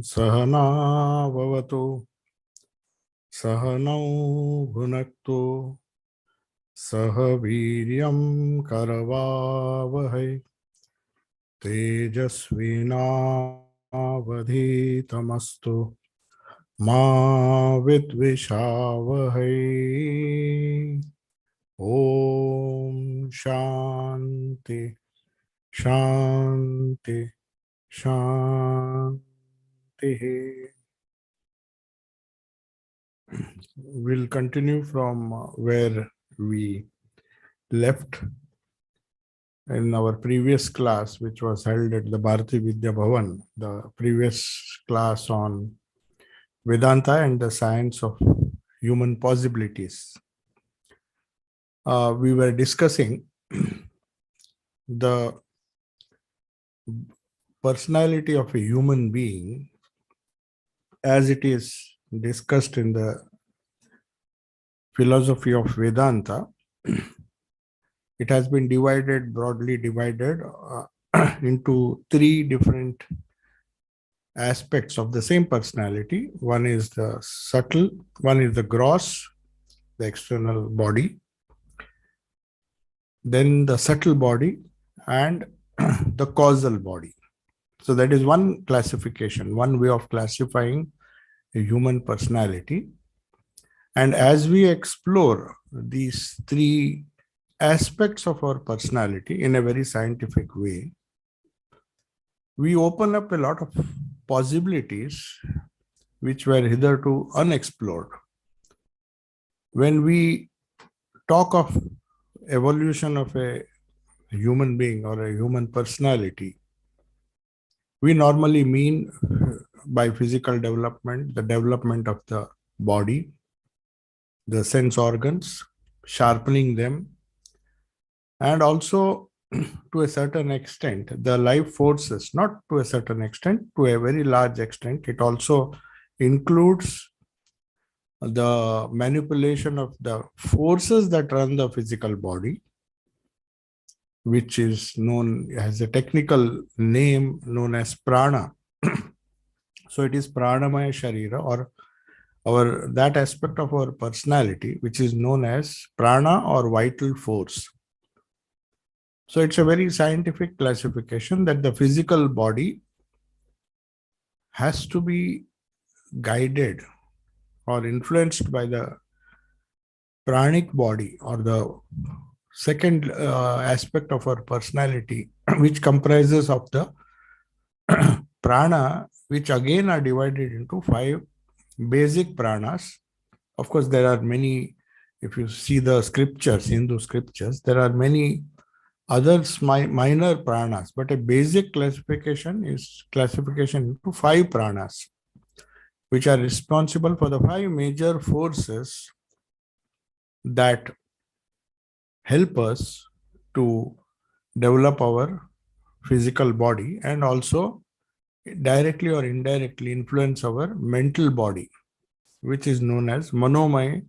सहना भवतु सहनौ भुनक्तु सह वीर्यं करवावहै तेजस्विनावधीतमस्तु मा विद्विषावहै। ओम शांति शांति शांति। We'll continue from where we left in our previous class, which was held at the Bharati Vidya Bhavan, the previous class on Vedanta and the science of human possibilities. We were discussing the personality of a human being as it is discussed in the philosophy of Vedanta. It has been broadly divided into three different aspects of the same personality. One is the subtle, one is the gross, the external body, then the subtle body, and the causal body. So that is one classification, one way of classifying a human personality. And as we explore these three aspects of our personality in a very scientific way, we open up a lot of possibilities which were hitherto unexplored. When we talk of evolution of a human being or a human personality, we normally mean by physical development, the development of the body, the sense organs, sharpening them, and also to a certain extent, the life forces, not to a certain extent, to a very large extent. It also includes the manipulation of the forces that run the physical body, which is known as a technical name known as prana. So it is pranamaya sharira, or that aspect of our personality which is known as prana or vital force. So it's a very scientific classification that the physical body has to be guided or influenced by the pranic body, or the second aspect of our personality, which comprises of the prana, which again are divided into 5 basic pranas. Of course, there are many, if you see the scriptures, Hindu scriptures, there are many other minor pranas, but a basic classification is classification into 5 pranas, which are responsible for the 5 major forces that help us to develop our physical body and also directly or indirectly influence our mental body, which is known as manomaya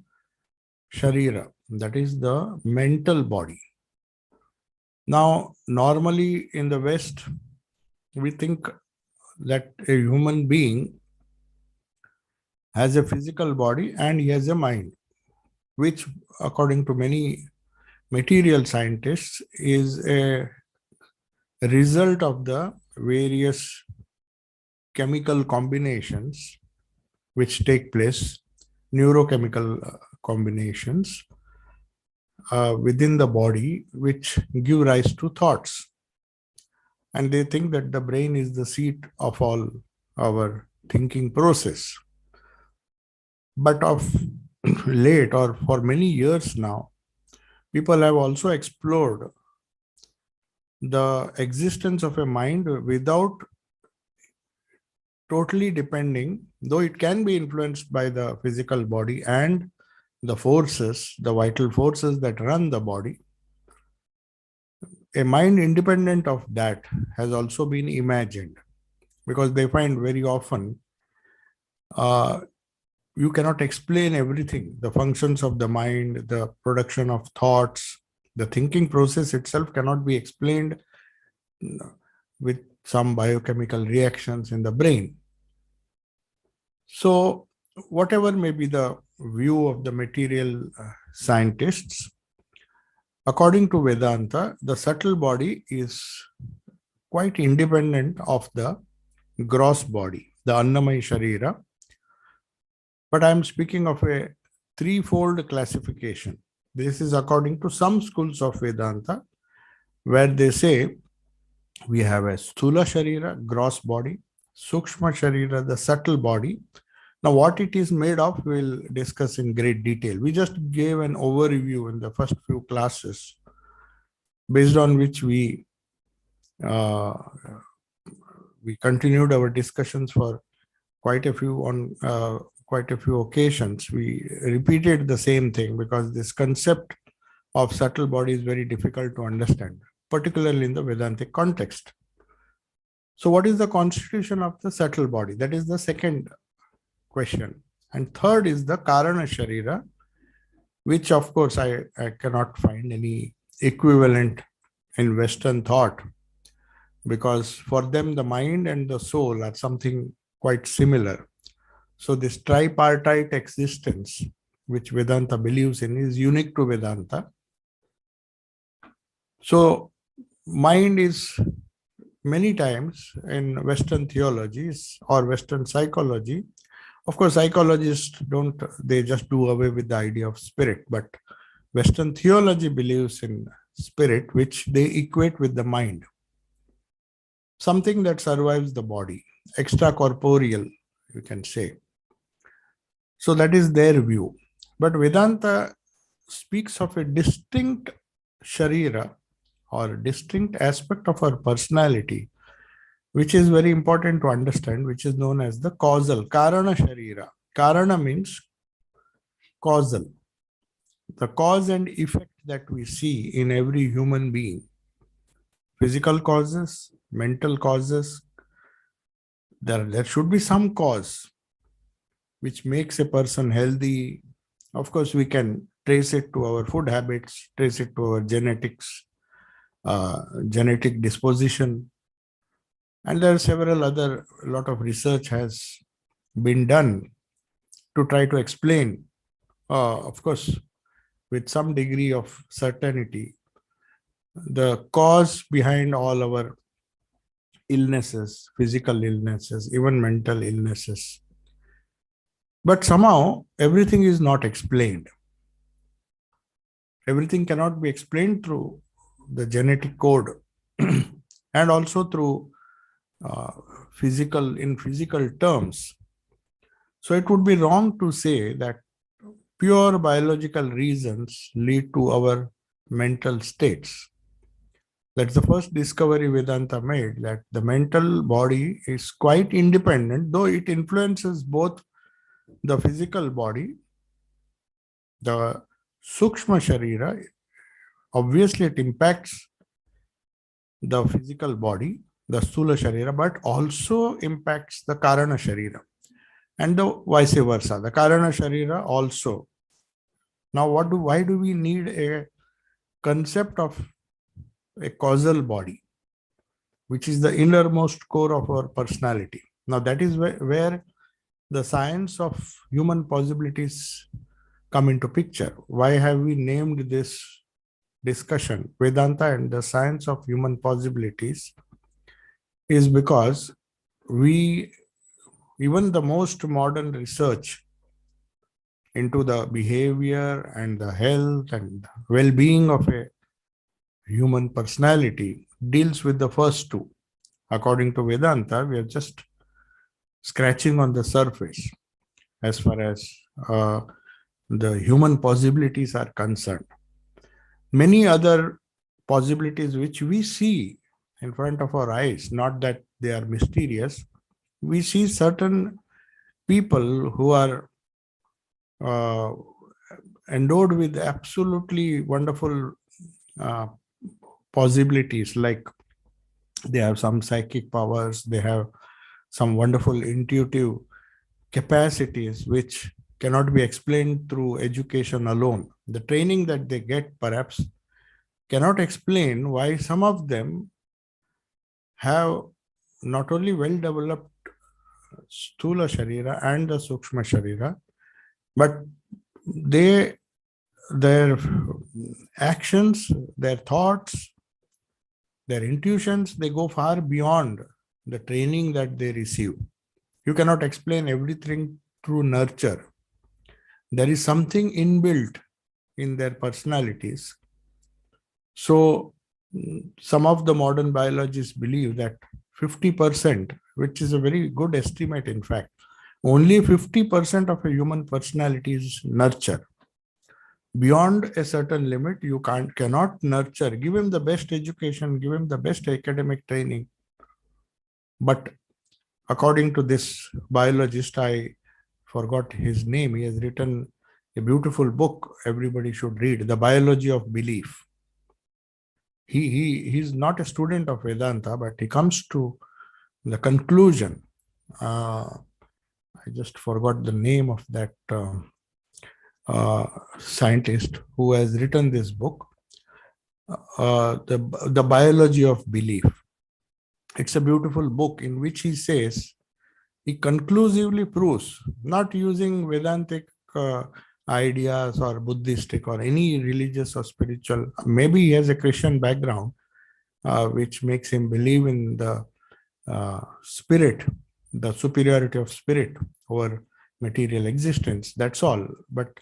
sharira, that is the mental body. Now, normally in the West, we think that a human being has a physical body and he has a mind, which, according to many material scientists, is a result of the various chemical combinations which take place, neurochemical combinations within the body, which give rise to thoughts. And they think that the brain is the seat of all our thinking process. But of late, or for many years now, people have also explored the existence of a mind without totally depending, though it can be influenced by the physical body and the forces, the vital forces that run the body. A mind independent of that has also been imagined, because they find very often you cannot explain everything, the functions of the mind, the production of thoughts, the thinking process itself cannot be explained with some biochemical reactions in the brain. So, whatever may be the view of the material scientists, according to Vedanta, the subtle body is quite independent of the gross body, the Annamaya Sharira. But I am speaking of a threefold classification. This is according to some schools of Vedanta, where they say we have a Sthula Sharira, gross body, Sukshma Sharira, the subtle body. Now, what it is made of, we'll discuss in great detail. We just gave an overview in the first few classes, based on which uh, we continued our discussions for quite a few occasions. We repeated the same thing because this concept of subtle body is very difficult to understand, particularly in the Vedantic context. So, what is the constitution of the subtle body? That is the second question. And third is the Karana Sharira, which of course I cannot find any equivalent in Western thought, because for them the mind and the soul are something quite similar. So this tripartite existence, which Vedanta believes in, is unique to Vedanta. So mind is many times in Western theologies or Western psychology, of course, psychologists they just do away with the idea of spirit, but Western theology believes in spirit, which they equate with the mind. Something that survives the body, extracorporeal, you can say. So that is their view. But Vedanta speaks of a distinct Sharira or distinct aspect of our personality, which is very important to understand, which is known as the causal, Karana Sharira. Karana means causal. The cause and effect that we see in every human being, physical causes, mental causes, there should be some cause which makes a person healthy. Of course, we can trace it to our food habits, trace it to our genetics, genetic disposition. And there are several other, a lot of research has been done to try to explain, of course, with some degree of certainty, the cause behind all our illnesses, physical illnesses, even mental illnesses. But somehow everything is not explained. Everything cannot be explained through the genetic code and also through physical terms. So it would be wrong to say that pure biological reasons lead to our mental states. That's the first discovery Vedanta made, that the mental body is quite independent, though it influences both the physical body, the Sukshma Sharira. Obviously, it impacts the physical body, the Sthula Sharira, but also impacts the Karana Sharira, and the vice versa. The Karana Sharira also. Now, why do we need a concept of a causal body, which is the innermost core of our personality? Now, that is where the science of human possibilities come into picture. Why have we named this discussion Vedanta and the science of human possibilities? Is because even the most modern research into the behavior and the health and well-being of a human personality deals with the first two. According to Vedanta, we are just scratching on the surface as far as the human possibilities are concerned. Many other possibilities which we see in front of our eyes, not that they are mysterious, we see certain people who are endowed with absolutely wonderful possibilities, like they have some psychic powers, they have some wonderful intuitive capacities which cannot be explained through education alone. The training that they get perhaps cannot explain why some of them have not only well-developed Sthula Sharira and the Sukshma Sharira, but their actions, their thoughts, their intuitions, they go far beyond the training that they receive. You cannot explain everything through nurture. There is something inbuilt in their personalities. So some of the modern biologists believe that 50%, which is a very good estimate, in fact, only 50% of a human personality is nurture. Beyond a certain limit, you cannot nurture. Give him the best education, give him the best academic training. But according to this biologist, I forgot his name, he has written a beautiful book everybody should read, The Biology of Belief. He's not a student of Vedanta, but he comes to the conclusion. I just forgot the name of that scientist who has written this book, the Biology of Belief. It's a beautiful book in which he says, he conclusively proves, not using Vedantic ideas or Buddhistic or any religious or spiritual, maybe he has a Christian background, which makes him believe in the spirit, the superiority of spirit over material existence. That's all. But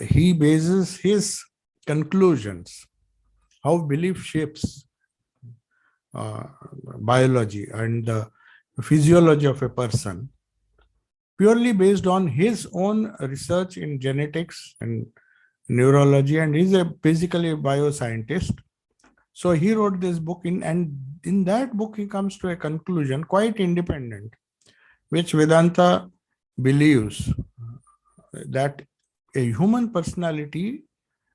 he bases his conclusions, how belief shapes biology and the physiology of a person, purely based on his own research in genetics and neurology, and he's basically a bioscientist. So he wrote this book, and in that book he comes to a conclusion quite independent, which Vedanta believes that a human personality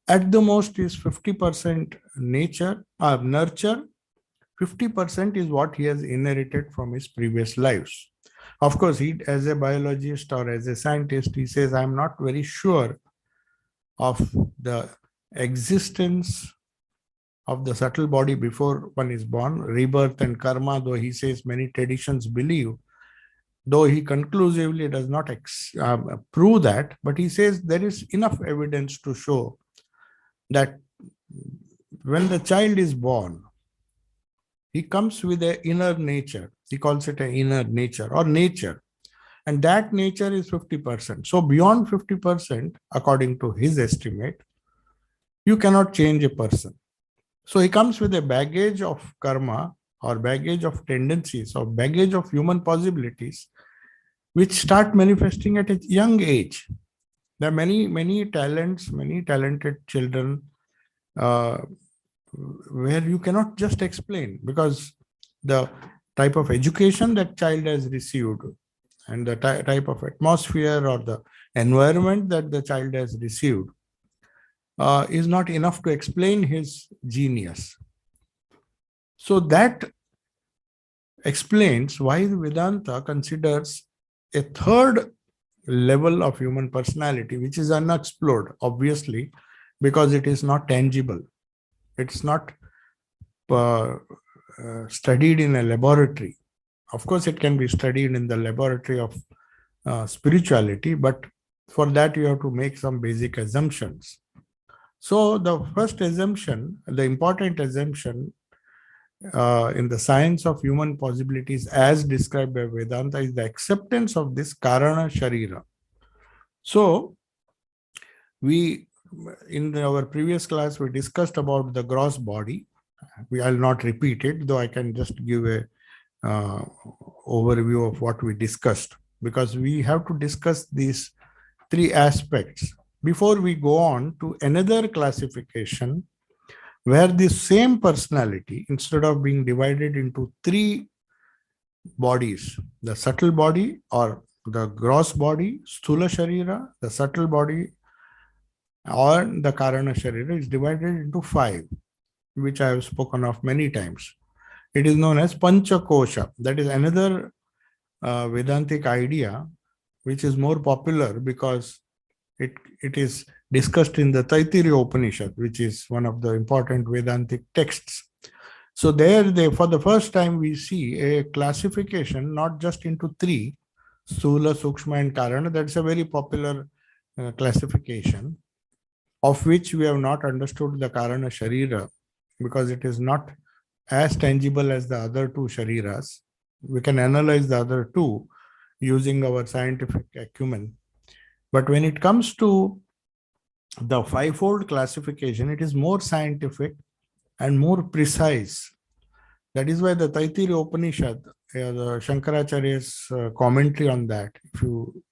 at the most is 50% nature or nurture, 50% is what he has inherited from his previous lives. Of course, he, as a biologist or as a scientist, he says, I'm not very sure of the existence of the subtle body before one is born, rebirth and karma, though he says many traditions believe, though he conclusively does not prove that, but he says there is enough evidence to show that when the child is born, he comes with an inner nature. He calls it an inner nature or nature. And that nature is 50%. So beyond 50%, according to his estimate, you cannot change a person. So he comes with a baggage of karma or baggage of tendencies or baggage of human possibilities, which start manifesting at a young age. There are many talents, many talented children, where you cannot just explain, because the type of education that child has received and the type of atmosphere or the environment that the child has received is not enough to explain his genius. So that explains why Vedanta considers a third level of human personality, which is unexplored, obviously, because it is not tangible. It's not studied in a laboratory. Of course, it can be studied in the laboratory of spirituality, but for that you have to make some basic assumptions. So the first assumption, the important assumption in the science of human possibilities as described by Vedanta, is the acceptance of this Karana Sharira. So we, in our previous class, we discussed about the gross body. I'll not repeat it, though I can just give a overview of what we discussed, because we have to discuss these three aspects before we go on to another classification, where the same personality, instead of being divided into three bodies, the subtle body or the gross body, Sthula Sharira, the subtle body, or the Karana Sharira, is divided into 5, which I have spoken of many times. It is known as Panchakosha. That is another Vedantic idea, which is more popular because it is discussed in the Taittiriya Upanishad, which is one of the important Vedantic texts. So there, for the first time, we see a classification not just into 3, Sthula, Sukshma and Karana. That's a very popular classification, of which we have not understood the Karana Sharira, because it is not as tangible as the other two Shariras. We can analyze the other two using our scientific acumen. But when it comes to the fivefold classification, it is more scientific and more precise. That is why the Taittiriya Upanishad, the Shankaracharya's commentary on that, if you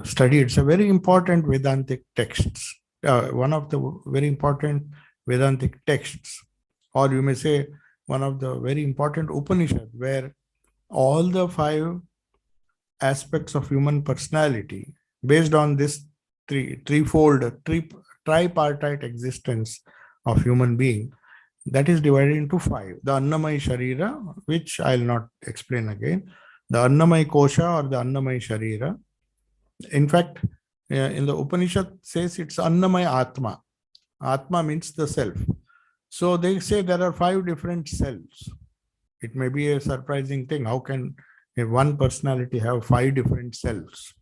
study, it's a very important Vedantic text, one of the very important Vedantic texts, or you may say one of the very important Upanishad, where all the five aspects of human personality, based on this tripartite existence of human being, that is divided into five. The Annamaya Sharira, which I'll not explain again, the Annamaya Kosha or the Annamaya Sharira. In fact, in the Upanishad says it's Annamaya Atma. Atma means the self. So they say there are five different selves. It may be a surprising thing. How can one personality have five different selves?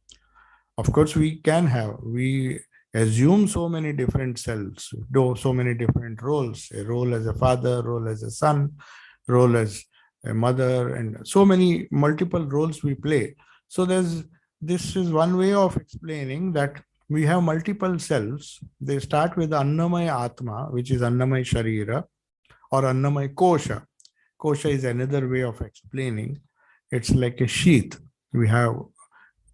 Of course, we can have. We assume so many different selves, do so many different roles. A role as a father, role as a son, role as a mother, and so many multiple roles we play. So this is one way of explaining that we have multiple selves. They start with Annamaya Atma, which is Annamaya Sharira, or Annamaya Kosha. Kosha is another way of explaining. It's like a sheath. We have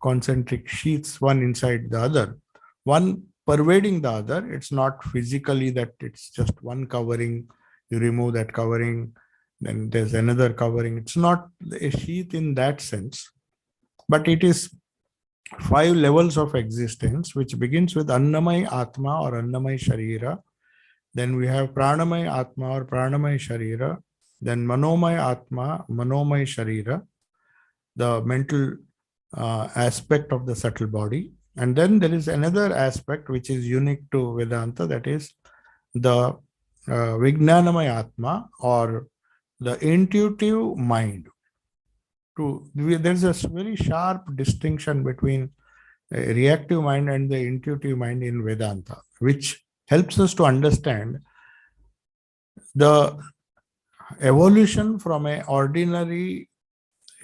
concentric sheaths, one inside the other, one pervading the other. It's not physically that it's just one covering. You remove that covering, then there's another covering. It's not a sheath in that sense, but it is five levels of existence, which begins with Annamaya Atma or Annamaya Sharira. Then we have Pranamaya Atma or Pranamaya Sharira. Then Manomaya Atma, Manomaya Sharira, the mental aspect of the subtle body. And then there is another aspect which is unique to Vedanta, that is the Vijnanamaya Atma or the intuitive mind. There's a very sharp distinction between a reactive mind and the intuitive mind in Vedanta, which helps us to understand the evolution from an ordinary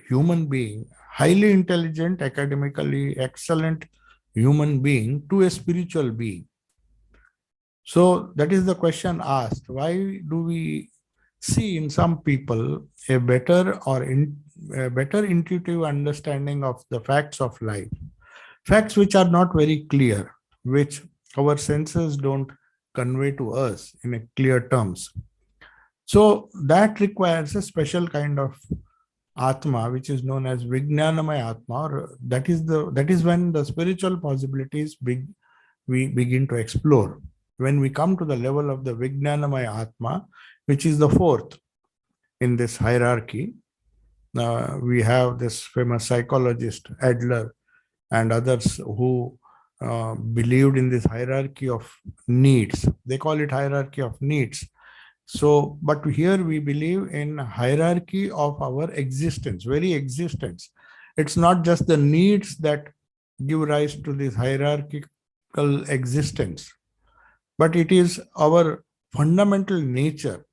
human being, highly intelligent, academically excellent human being, to a spiritual being. So that is the question asked. Why do we see in some people a better intuitive understanding of the facts of life? Facts which are not very clear, which our senses don't convey to us in a clear terms. So that requires a special kind of Atma, which is known as Vijnanamaya Atma, or that is when the spiritual possibilities we begin to explore. When we come to the level of the Vijnanamaya Atma, which is the fourth in this hierarchy, we have this famous psychologist Adler and others who believed in this hierarchy of needs. They call it hierarchy of needs. So, but here we believe in hierarchy of our existence, very existence. It's not just the needs that give rise to this hierarchical existence, but it is our fundamental nature.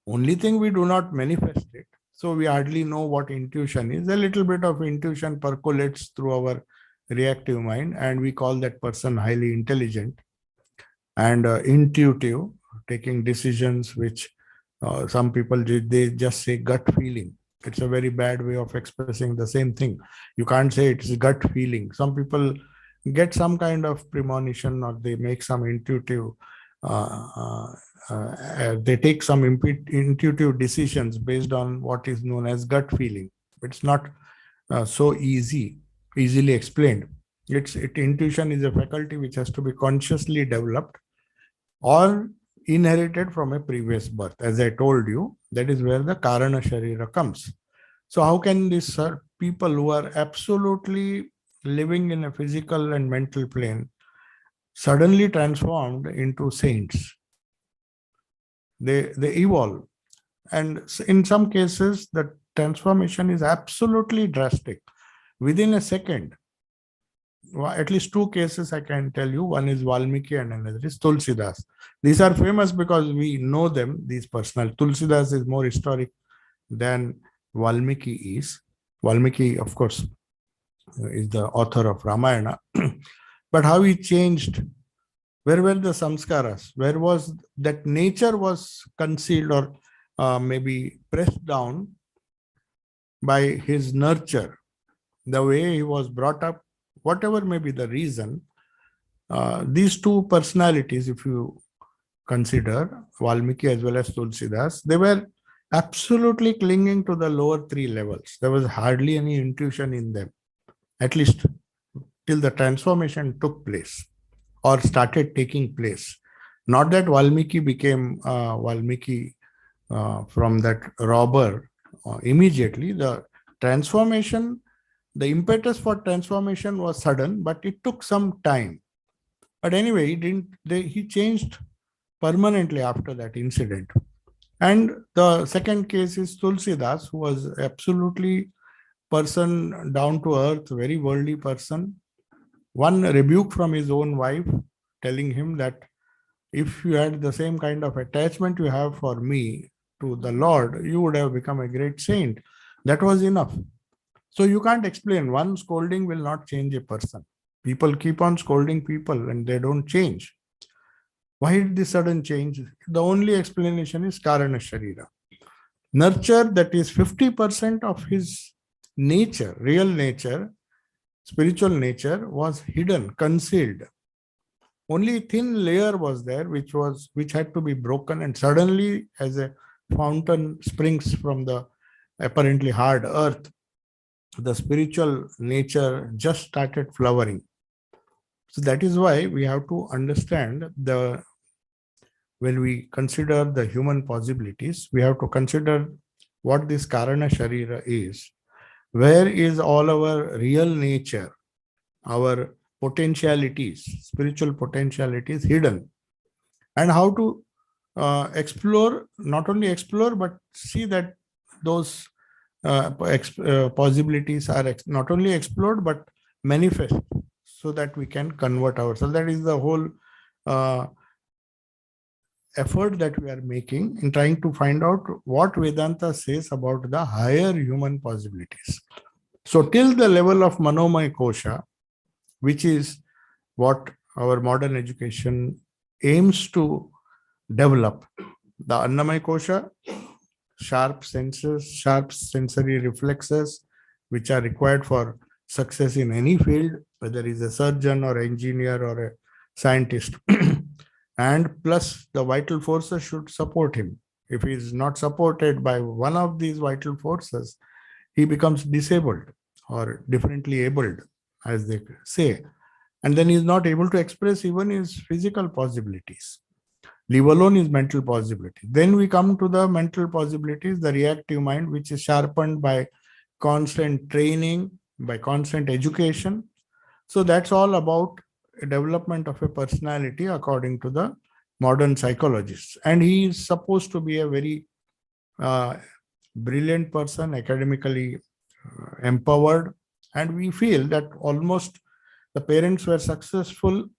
Only thing we do not manifest it. So we hardly know what intuition is. A little bit of intuition percolates through our reactive mind, and we call that person highly intelligent and intuitive, taking decisions which some people they just say gut feeling. It's a very bad way of expressing the same thing. You can't say it's gut feeling. Some people get some kind of premonition, or they make some intuitive they take some intuitive decisions based on what is known as gut feeling. It's not so easily explained. Intuition is a faculty which has to be consciously developed or inherited from a previous birth. As I told you, that is where the Karana Sharira comes. So how can these people who are absolutely living in a physical and mental plane suddenly transformed into saints? They evolve. And in some cases, the transformation is absolutely drastic. within a second. At least two cases I can tell you. One is Valmiki and another is Tulsidas. These are famous because we know them, these personal. Tulsidas is more historic than Valmiki is. Valmiki, of course, is the author of Ramayana. But how he changed, where were the samskaras? Where was that nature was concealed or maybe pressed down by his nurture, the way he was brought up, whatever may be the reason. These two personalities, if you consider Valmiki as well as Tulsidas, they were absolutely clinging to the lower three levels. There was hardly any intuition in them, at least till the transformation took place or started taking place. Not that Valmiki became Valmiki from that robber immediately. The transformation, the impetus for transformation was sudden, but it took some time. But anyway, he changed permanently after that incident. And the second case is Tulsidas, who was absolutely person down to earth, very worldly person. One rebuke from his own wife, telling him that if you had the same kind of attachment you have for me to the Lord, you would have become a great saint. That was enough. So you can't explain. One scolding will not change a person. People keep on scolding people and they don't change. Why did this sudden change? The only explanation is Karana Sharira. Nurture, that is 50% of his nature, real nature, spiritual nature, was hidden, concealed. Only thin layer was there, which had to be broken, and suddenly, as a fountain springs from the apparently hard earth, the spiritual nature just started flowering. So that is why we have to understand when we consider the human possibilities, we have to consider what this Karana Sharira is. Where is all our real nature, our potentialities, spiritual potentialities hidden? And how to explore, not only explore, but see that those possibilities are not only explored, but manifest, so that we can convert ourselves. That is the whole effort that we are making in trying to find out what Vedanta says about the higher human possibilities. So till the level of Manomaya Kosha, which is what our modern education aims to develop, the Annamaya Kosha, sharp senses, sharp sensory reflexes, which are required for success in any field, whether he's a surgeon or engineer or a scientist. And plus the vital forces should support him. If he is not supported by one of these vital forces, he becomes disabled or differently abled, as they say. And then he is not able to express even his physical possibilities. Leave alone his mental possibilities. Then we come to the mental possibilities, the reactive mind, which is sharpened by constant training, by constant education. So that's all about a development of a personality according to the modern psychologists. And he is supposed to be a very brilliant person, academically empowered. And we feel that almost the parents were successful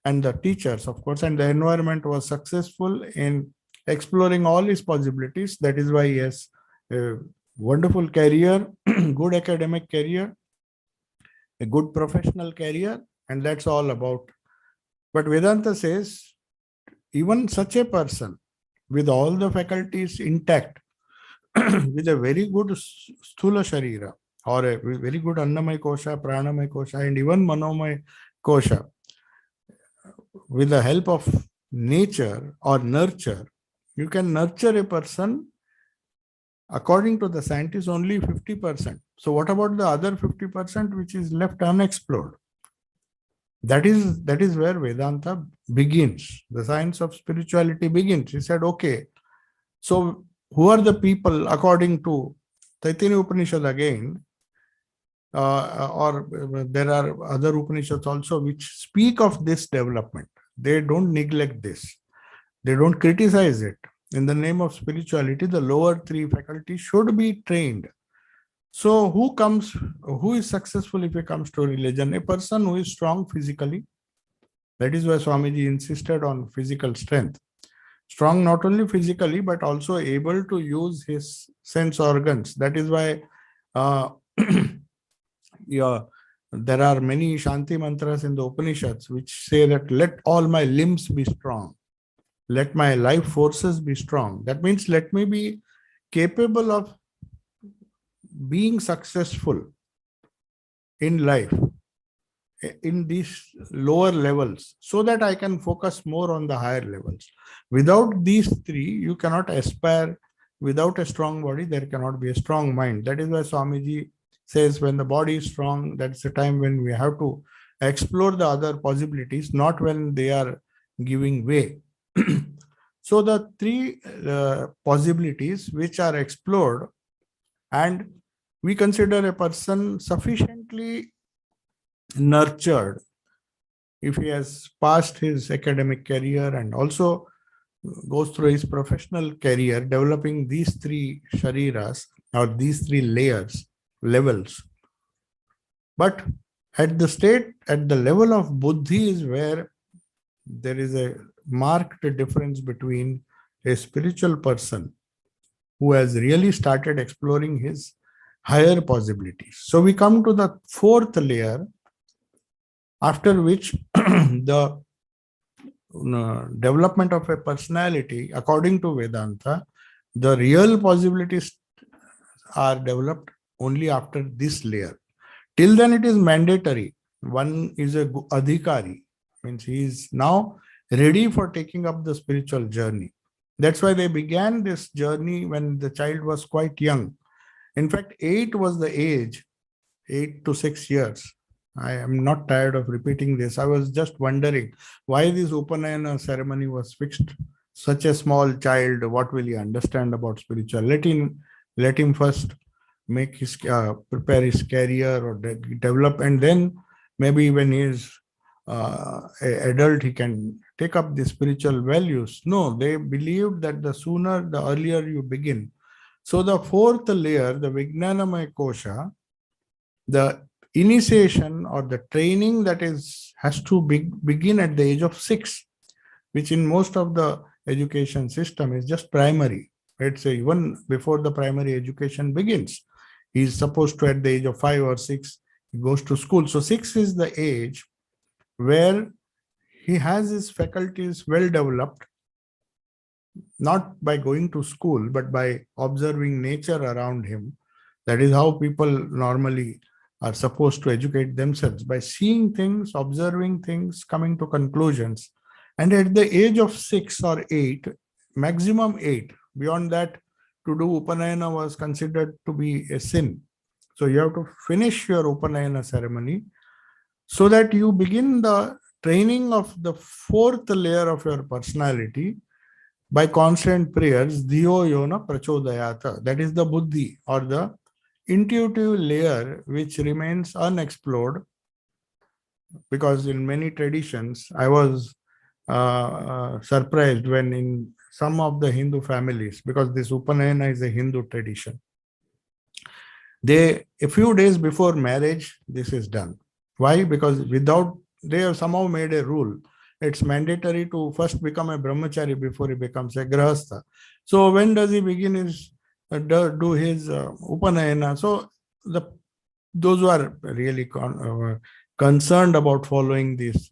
and the teachers, of course, and the environment was successful in exploring all his possibilities. That is why he has a wonderful career, good academic career, a good professional career, and that's all about. But Vedanta says, even such a person with all the faculties intact, with a very good Sthula Sharira, or a very good Annamaya Kosha, Pranamaya Kosha, and even Manomaya Kosha, with the help of nature or nurture, you can nurture a person, according to the scientists, only 50%. So what about the other 50% which is left unexplored? That is where Vedanta begins. The science of spirituality begins. He said, okay, so who are the people, according to Taittiriya Upanishad again, or there are other Upanishads also which speak of this development. They don't neglect this. They don't criticize it. In the name of spirituality, the lower three faculties should be trained. So who is successful if it comes to religion? A person who is strong physically. That is why Swamiji insisted on physical strength. Strong not only physically, but also able to use his sense organs. That is why uh, yeah, there are many Shanti mantras in the Upanishads which say that let all my limbs be strong. Let my life forces be strong. That means let me be capable of being successful in life in these lower levels so that I can focus more on the higher levels. Without these three, you cannot aspire. Without a strong body, there cannot be a strong mind. That is why Swamiji says when the body is strong, that's the time when we have to explore the other possibilities, not when they are giving way. So the three possibilities which are explored, and we consider a person sufficiently nurtured if he has passed his academic career and also goes through his professional career developing these three shariras or these three levels. But at the level of buddhi is where there is a marked difference between a spiritual person who has really started exploring his higher possibilities. So we come to the fourth layer, after which the development of a personality, according to Vedanta, the real possibilities are developed only after this layer. Till then, it is mandatory. One is a adhikari, means he is now ready for taking up the spiritual journey. That's why they began this journey when the child was quite young. In fact, 8 was the age, 8 to 6 years. I am not tired of repeating this. I was just wondering why this Upanayana ceremony was fixed. Such a small child, what will he understand about spiritual? Let him first make his prepare his career or develop, and then maybe when he is an adult, he can take up the spiritual values. No, they believed that the sooner, the earlier you begin. So the fourth layer, the Vijnanamaya Kosha, the initiation or the training that has to begin at the age of 6, which in most of the education system is just primary. Let's say even before the primary education begins, he is supposed to at the age of 5 or 6, he goes to school. So 6 is the age where he has his faculties well developed, not by going to school, but by observing nature around him. That is how people normally are supposed to educate themselves, by seeing things, observing things, coming to conclusions. And at the age of 6 or 8, maximum 8, beyond that, to do Upanayana was considered to be a sin. So you have to finish your Upanayana ceremony so that you begin the training of the fourth layer of your personality by constant prayers, Dhiyo Yona Prachodayata. That is the buddhi or the intuitive layer which remains unexplored, because in many traditions, I was surprised when in some of the Hindu families, because this Upanayana is a Hindu tradition, a few days before marriage, this is done. Why? Because they have somehow made a rule. It's mandatory to first become a brahmachari before he becomes a grahastha. So when does he begin his do his Upanayana? So those who are really concerned about following these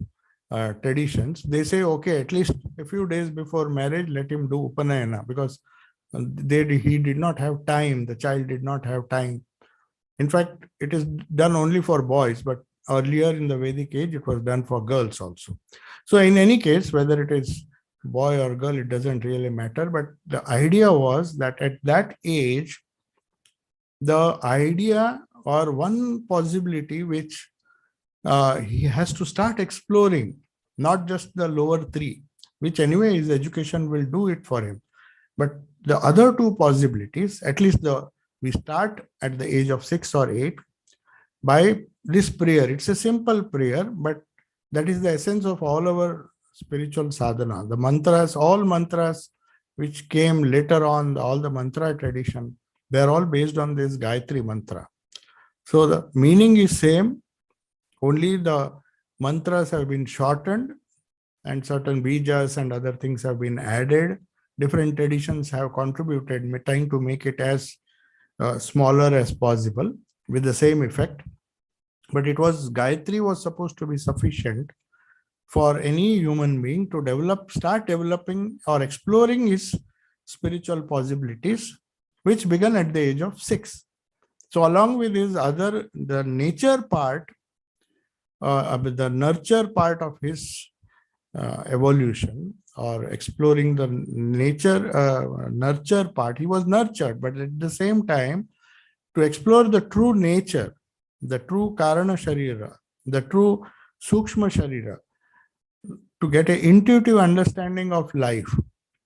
traditions, they say, okay, at least a few days before marriage, let him do Upanayana, because he did not have time, the child did not have time. In fact, it is done only for boys, but earlier in the Vedic age, it was done for girls also. So in any case, whether it is boy or girl, it doesn't really matter. But the idea was that at that age, the idea or one possibility which he has to start exploring, not just the lower 3, which anyway his education will do it for him, but the other 2 possibilities, at least we start at the age of 6 or 8 by this prayer. It's a simple prayer, but that is the essence of all our spiritual sadhana. The mantras, all mantras which came later on, all the mantra tradition, They are all based on this Gayatri mantra. So the meaning is same, only the mantras have been shortened and certain bijas and other things have been added. Different traditions have contributed, trying to make it as smaller as possible with the same effect. But it was Gayatri was supposed to be sufficient for any human being to start developing or exploring his spiritual possibilities, which began at the age of 6. So along with the nature part, the nurture part of his evolution, or exploring the nurture part, he was nurtured, but at the same time, to explore the true nature, the true Karana Sharira, the true Sukshma Sharira, to get an intuitive understanding of life,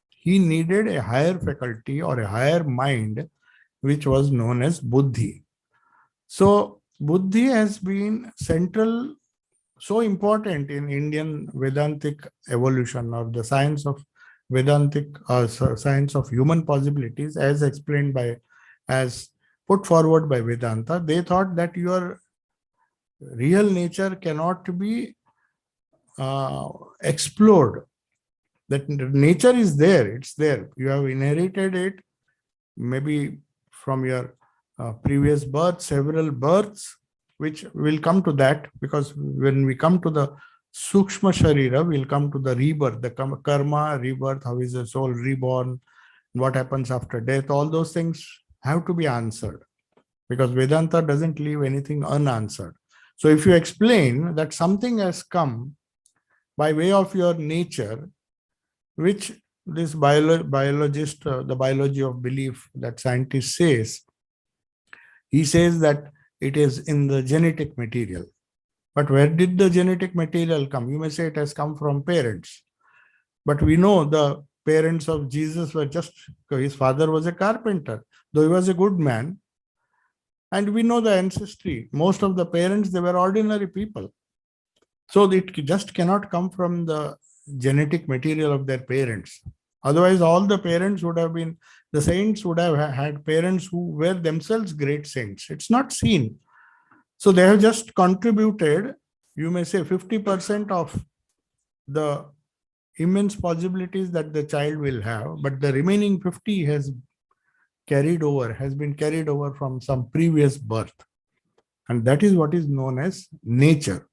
he needed a higher faculty or a higher mind, which was known as Buddhi. So Buddhi has been central, so important in Indian Vedantic evolution, or the science of Vedantic, science of human possibilities, as explained by, as put forward by Vedanta. They thought that your real nature cannot be explored. That nature is there, it's there. You have inherited it, maybe from your previous birth, several births, which will come to that, because when we come to the Sukshma Sharira, we'll come to the rebirth, the karma, rebirth, how is the soul reborn, what happens after death. All those things have to be answered, because Vedanta doesn't leave anything unanswered. So if you explain that something has come by way of your nature, which this biologist, the biology of belief that scientist says, he says that it is in the genetic material. But where did the genetic material come? You may say it has come from parents. But we know the parents of Jesus were his father was a carpenter, though he was a good man. And we know the ancestry. Most of the parents, they were ordinary people. So it just cannot come from the genetic material of their parents. Otherwise, all the parents would have been, the saints would have had parents who were themselves great saints. It's not seen. So they have just contributed, you may say, 50% of the immense possibilities that the child will have, but the remaining 50 has been carried over from some previous birth. And that is what is known as nature.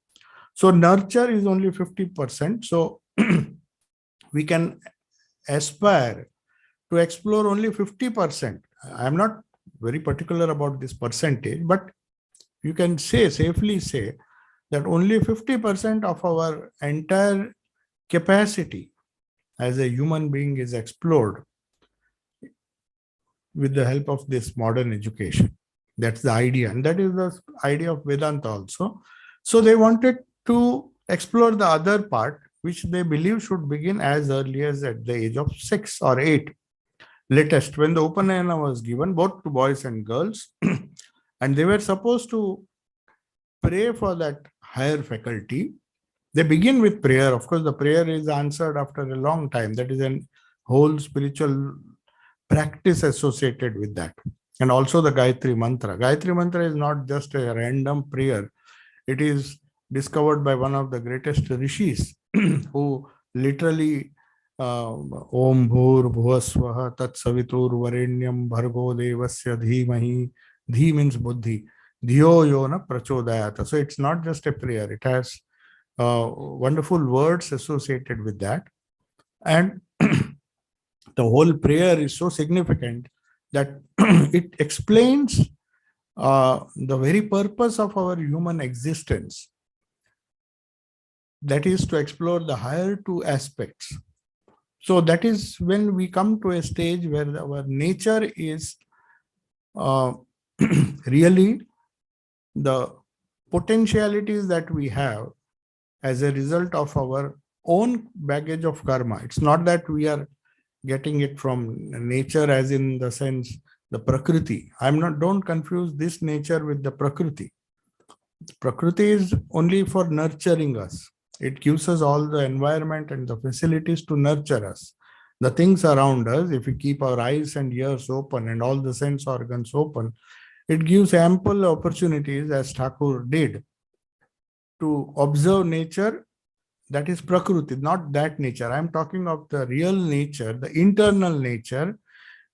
So nurture is only 50%. So we can aspire to explore only 50%. I'm not very particular about this percentage, but you can safely say that only 50% of our entire capacity as a human being is explored with the help of this modern education. That's the idea. And that is the idea of Vedanta also. So they wanted to explore the other part, which they believe should begin as early as at the age of 6 or 8. Latest, when the Upanayana was given, both to boys and girls, and they were supposed to pray for that higher faculty. They begin with prayer. Of course, the prayer is answered after a long time. That is a whole spiritual practice associated with that. And also the Gayatri Mantra. Gayatri Mantra is not just a random prayer. It is discovered by one of the greatest rishis who literally Om Bhur Bhuvasvaha Tat Savitur Varenyam Bhargo Devasya Dhimahi. Dhi means Buddhi. Dhiyo Yona Prachodayata. So it's not just a prayer. It has wonderful words associated with that. And the whole prayer is so significant that it explains the very purpose of our human existence. That is to explore the higher two aspects. So that is when we come to a stage where our nature is really the potentialities that we have as a result of our own baggage of karma. It's not that we are getting it from nature as in the sense the prakriti. Don't confuse this nature with the prakriti. Prakriti is only for nurturing us. It gives us all the environment and the facilities to nurture us. the things around us, if we keep our eyes and ears open and all the sense organs open, it gives ample opportunities, as Thakur did, to observe nature. That is Prakriti, not that nature. I'm talking of the real nature, the internal nature,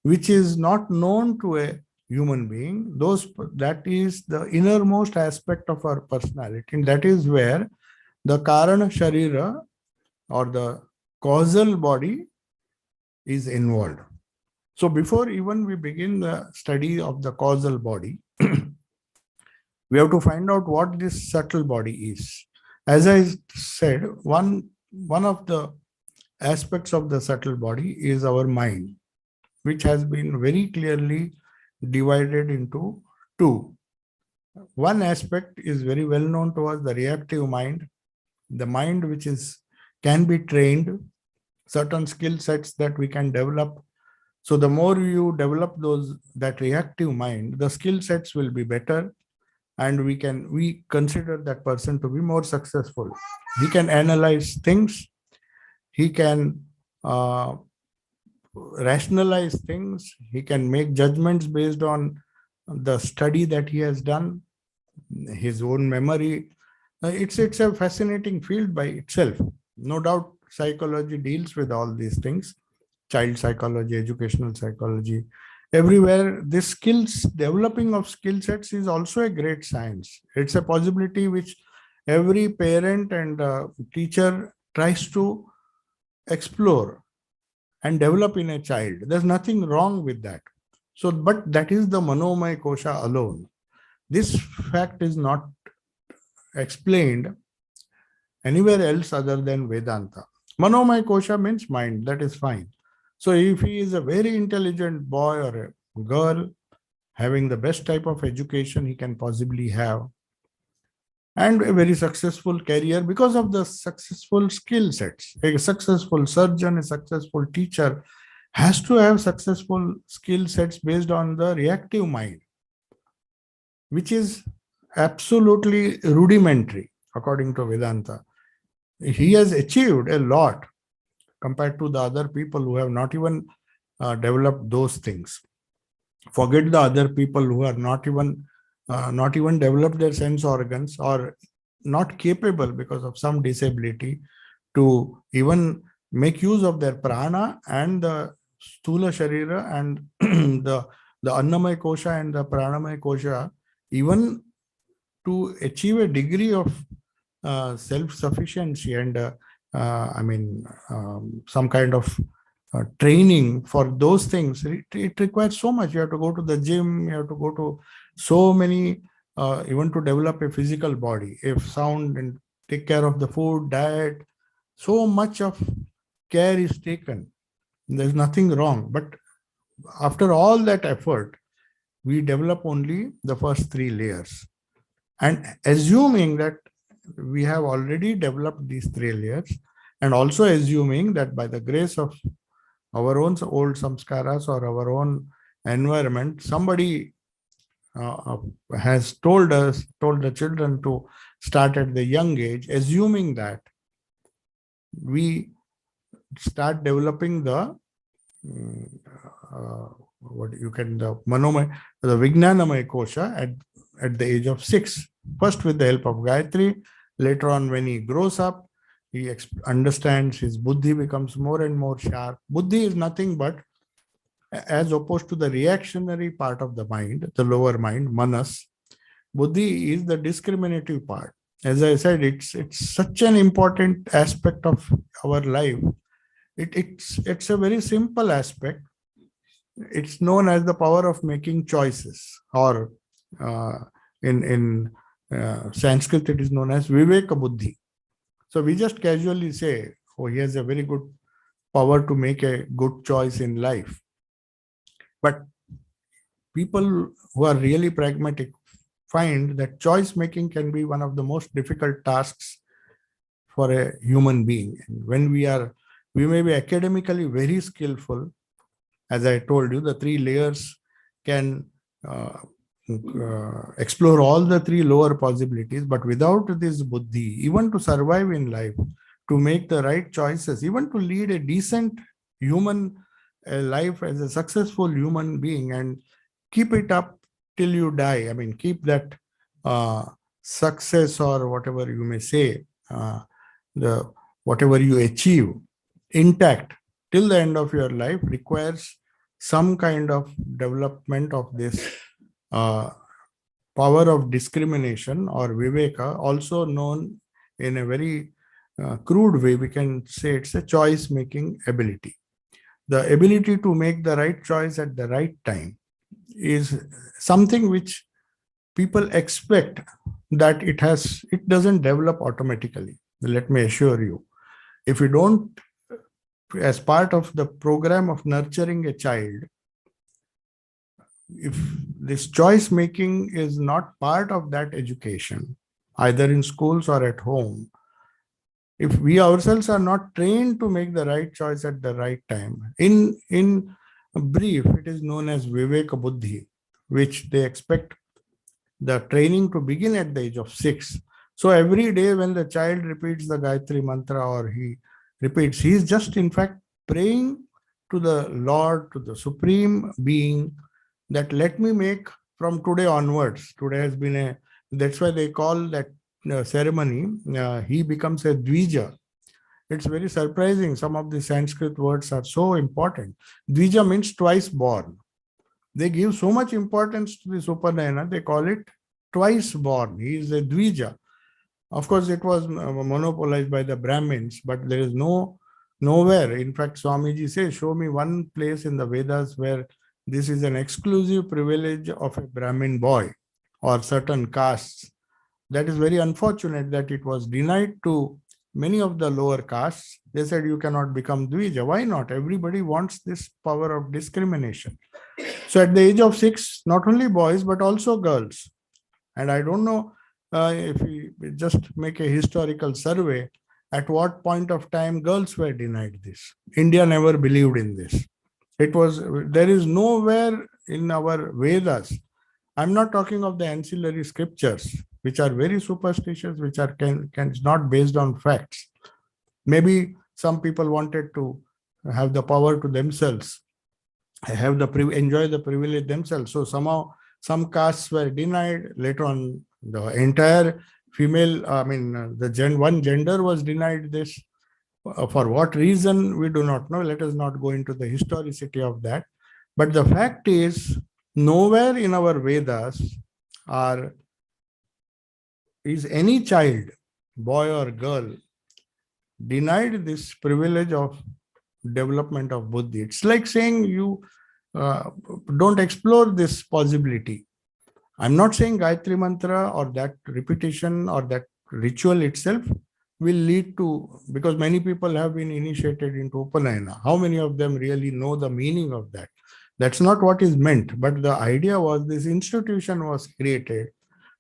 which is not known to a human being. That is the innermost aspect of our personality. And that is where the Karana Sharira, or the causal body, is involved. So before even we begin the study of the causal body, we have to find out what this subtle body is. As I said, one of the aspects of the subtle body is our mind, which has been very clearly divided into two. One aspect is very well known to us, the reactive mind, the mind which can be trained, certain skill sets that we can develop. So the more you develop that reactive mind, the skill sets will be better, and we consider that person to be more successful. He can analyze things, he can rationalize things, he can make judgments based on the study that he has done, his own memory. It's a fascinating field by itself. No doubt psychology deals with all these things, child psychology, educational psychology. Everywhere, this developing of skill sets is also a great science. It's a possibility which every parent and teacher tries to explore and develop in a child. There's nothing wrong with that. So, but that is the Manomaya Kosha alone. This fact is not explained anywhere else other than Vedanta. Manomaya Kosha means mind, that is fine. So if he is a very intelligent boy or a girl, having the best type of education he can possibly have, and a very successful career because of the successful skill sets. A successful surgeon, a successful teacher has to have successful skill sets based on the reactive mind, which is absolutely rudimentary according to Vedanta. He has achieved a lot compared to the other people who have not even developed those things. Forget the other people who are not even developed their sense organs, or not capable because of some disability to even make use of their prana and the stula sharira and the annamaya kosha and the pranamaya kosha, even to achieve a degree of self-sufficiency and some kind of training for those things. It requires so much. You have to go to the gym, you have to go to so many, even to develop a physical body, if sound, and take care of the food, diet. So much of care is taken. There's nothing wrong. But after all that effort, we develop only the first three layers. And assuming that we have already developed these three layers, and also assuming that by the grace of our own old samskaras or our own environment, somebody has told the children to start at the young age, assuming that we start developing the Vijnanamaya Kosha at the age of 6. First with the help of Gayatri. Later on, when he grows up, he understands, his buddhi becomes more and more sharp. Buddhi is nothing but, as opposed to the reactionary part of the mind, the lower mind, manas, buddhi is the discriminative part. As I said, it's such an important aspect of our life. It's a very simple aspect. It's known as the power of making choices, or in Sanskrit it is known as Viveka Buddhi. So we just casually say, oh, he has a very good power to make a good choice in life. But people who are really pragmatic find that choice making can be one of the most difficult tasks for a human being. And when we may be academically very skillful, as I told you, the three layers can explore all the three lower possibilities, but without this buddhi, even to survive in life, to make the right choices, even to lead a decent human life as a successful human being and keep it up till you die. I mean, keep that success or whatever you may say, the whatever you achieve intact till the end of your life requires some kind of development of this uh, power of discrimination or viveka, also known in a very crude way. We can say it's a choice making ability. The ability to make the right choice at the right time is something which people expect that it doesn't develop automatically. Let me assure you, if you don't, as part of the program of nurturing a child, if this choice making is not part of that education, either in schools or at home, if we ourselves are not trained to make the right choice at the right time, in brief, it is known as Viveka Buddhi, which they expect the training to begin at the age of 6. So every day when the child repeats the Gayatri Mantra or he repeats, he is just in fact praying to the Lord, to the Supreme Being, that let me make from today onwards. Today has been that's why they call that ceremony, he becomes a Dvija. It's very surprising. Some of the Sanskrit words are so important. Dvija means twice born. They give so much importance to this Upanayana, they call it twice born. He is a Dvija. Of course, it was monopolized by the Brahmins, but there is nowhere. In fact, Swamiji says, show me one place in the Vedas where this is an exclusive privilege of a Brahmin boy or certain castes. That is very unfortunate that it was denied to many of the lower castes. They said you cannot become Dvija. Why not? Everybody wants this power of discrimination. So at the age of 6, not only boys, but also girls. And I don't know if we just make a historical survey, at what point of time girls were denied this. India never believed in this. There is nowhere in our Vedas. I'm not talking of the ancillary scriptures, which are very superstitious, which are not based on facts. Maybe some people wanted to have the power to themselves, enjoy the privilege themselves. So somehow some castes were denied. Later on, the entire female, one gender was denied this. For what reason, we do not know. Let us not go into the historicity of that. But the fact is, nowhere in our Vedas is any child, boy or girl, denied this privilege of development of buddhi. It's like saying you don't explore this possibility. I'm not saying Gayatri Mantra or that repetition or that ritual itself will lead to, because many people have been initiated into Upanayana. How many of them really know the meaning of that? That's not what is meant. But the idea was this institution was created